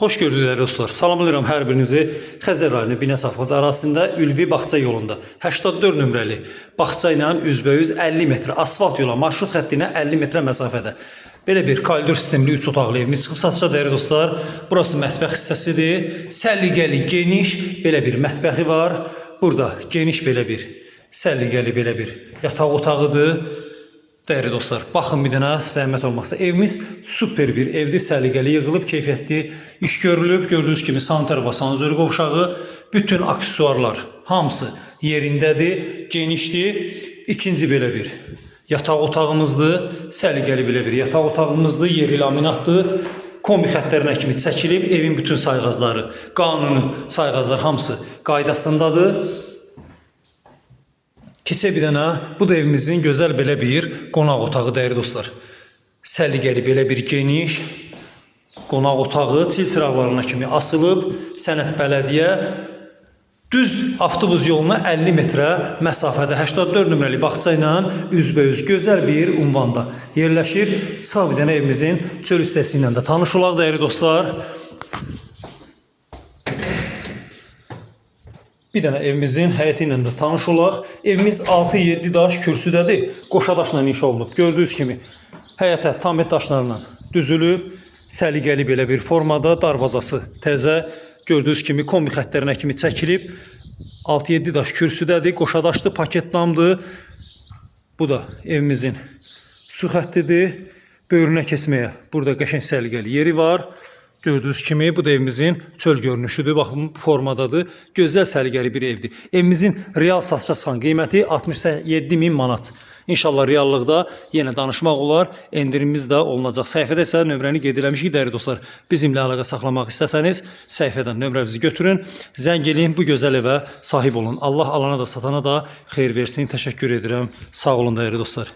Xoş gördüklər dostlar. Salamlayıram hər birinizi. Xəzər rayonu Binəsafxoz arasında Ülvi Bağça yolunda 84 nömrəli bağça ilə üzbəüz 50 metr asfalt yola, marşrut xəttinə 50 metr məsafədə belə bir koridor sistemli 3 otaqlı evimiz çıxıb satışa dəyərli dostlar. Burası mətbəx hissəsidir. Səliqəli, geniş belə bir mətbəxi var. Burada geniş belə bir səliqəli belə bir yataq otağıdır. Değerli dostlar, baxın bir dənə zəhmət olmasa. Evimiz super bir evdir, səliqəli yığılıb, keyfiyyətli iş görülüb. Gördüyünüz kimi sanitar və sanzör qovşağı, bütün aksesuarlar hamısı yerindədir, genişdir. İkinci belə bir yataq otağımızdır, səliqəli belə bir yataq otağımızdır, yeri laminatdır. Kombi xəttlərinə kimi çəkilib, evin bütün sayğacları, qanuni sayğaclar hamısı qaydasındadır. Keçə bir dənə, bu da evimizin gözəl belə bir qonaq otağı dəyərli dostlar. Səliqəli belə bir geniş qonaq otağı çil çıraqlarına kimi asılıb. Sənət Bələdiyyə düz avtobus yoluna 50 metrə məsafədə 84 nömrəli bağça ilə üzbəüz gözəl bir ünvanda yerləşir. Sağ bir dənə evimizin çöl hissəsi ilə də tanış olaq dəyərli dostlar. Bir dənə evimizin həyəti ilə də tanış olaq. Evimiz 6-7 daş kürsüdədir. Qoşa daşla inşa olunub. Gördüyünüz kimi həyətə tamir daşlarla düzülüb. Səliqəli belə bir formada, darvazası təzə. Gördüyünüz kimi kombi xəttlərinə kimi çəkilib. 6-7 daş kürsüdədir. Qoşa daşdır, paket damdır. Bu da evimizin su xəttidir. Böyrünə keçməyə burada qəşəng səliqəli yeri var. Gördüyünüz kimi bu da evimizin çöl görünüşüdür. Baxın, bu formadadır. Gözəl səliqəli bir evdir. Evimizin real satışa çıxan qiyməti 67.000 manat. İnşallah reallıqda yenə danışmaq olar. Endirimimiz də olunacaq. Səhifədə isə nömrəni qeyd eləmişik dəyərli dostlar. Bizimlə əlaqə saxlamaq istəsəniz səhifədən nömrənizi götürün. Zəng eləyin, bu gözəl evə sahib olun. Allah alana da satana da xeyir versin. Təşəkkür edirəm. Sağ olun dəyərli dostlar.